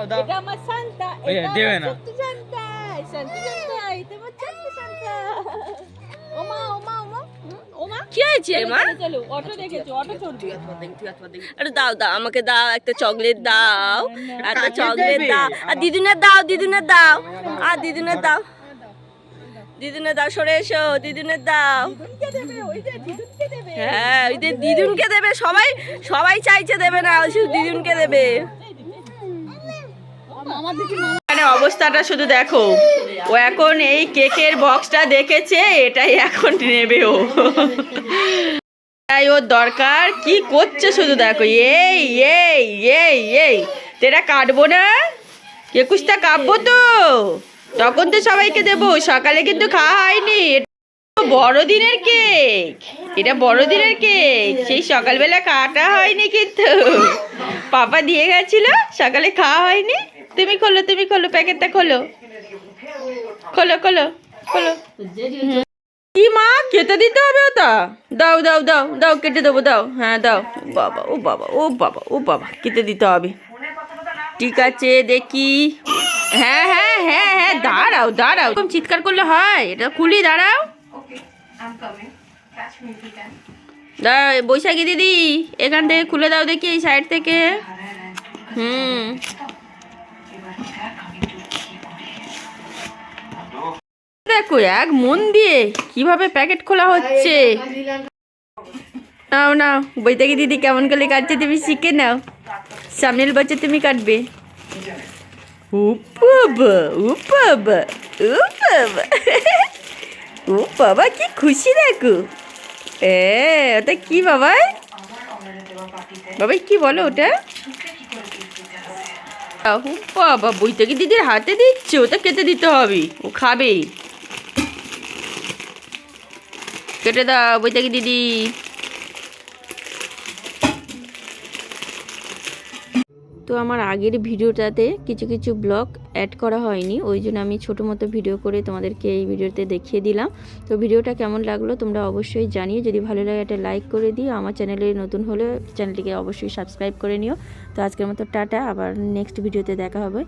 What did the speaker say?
এটা আমার সান্তা, এটা আমার ছোট্ট সান্তা, সান্তা সান্তা, এটা আমার ছোট্ট সান্তা। ওমা ওমা ওমা ওমা, কি হয়েছে মা? চলো অটো দেখেছো, অটো চলবে। আরে দাও দাও, আমাকে দাও একটা চকলেট দাও, একটা চকলেট দাও। আর দিদুনের দাও, দিদুনের দাও, আর দিদুনের দাও, দিদুনের দাও, সরে এসো, দিদুনের দাও। দিদুনকে দেবে, ওই যে দিদুনকে দেবে। হ্যাঁ ওই যে দিদুনকে দেবে, সবাই সবাই চাইছে দেবে না, শুধু দিদুনকে দেবে। আমার দিকে মানে অবস্থাটা শুধু দেখো, ও এখন এই কেকের বক্সটা দেখেছে, এটাই এখন নেবে ও, এটাই ওর দরকার। কি করছে শুধু দেখো, এই এই এই এই এটা কাটবো না, একুশটা কাটবো তো, তখন তো সবাইকে দেবো, সকালে কিন্তু খাওয়া হয়নি। বড়দিনের কেক, এটা বড়দিনের কেক, সেই সকালবেলা কাটা হয়নি কিন্তু, পাপা দিয়ে গেছিল, সকালে খাওয়া হয়নি। তুমি খোলো, তুমি খোলো, প্যাকেটটা খোলো, খোলো খোলো খোলো। কি মা, কেটে দিতে হবে ওটা? দাও দাও দাও দাও, কেটে দেবো, দাও, হ্যাঁ দাও। বাবা ও বাবা ও বাবা ও বাবা, কেটে দিতে হবে। ঠিক আছে দেখি, হ্যাঁ হ্যাঁ হ্যাঁ হ্যাঁ, দাঁড়াও দাঁড়াও, এরকম চিৎকার করলে হয়? এটা খুলি, দাঁড়াও। দাঁড়াও বৈশাখী দিদি, এখান থেকে খুলে দাও দেখি, এই সাইড থেকে। দেখো এক মন দিয়ে কিভাবে প্যাকেট খোলা হচ্ছে। নাও নাও, বৈশাখী দিদি কেমন করে কাটছে তুমি শিখে নাও, সামনের বছর তুমি কাটবে। বাবা ও বাবা ও বাবা ও বাবা, কি খুশি দেখো। ওটা কি বাবাই, বাবাই কি বলো ওটা? বাবা বৈশাখী দিদির হাতে দিচ্ছে, ওটা কেটে দিতে হবে, ও খাবে। কেটে দাও বৈশাখী দিদি। তো আমার আগের ভিডিওটাতে কিছু কিছু ব্লগ অ্যাড করা হয়নি, ওই জন্য আমি ছোটো মতো ভিডিও করে তোমাদেরকে এই ভিডিওতে দেখিয়ে দিলাম। তো ভিডিওটা কেমন লাগলো তোমরা অবশ্যই জানিয়ে, যদি ভালো লাগে একটা লাইক করে দিও, আমার চ্যানেলে নতুন হলে চ্যানেলটিকে অবশ্যই সাবস্ক্রাইব করে নিও। তো আজকের মতো টাটা, আবার নেক্সট ভিডিওতে দেখা হবে।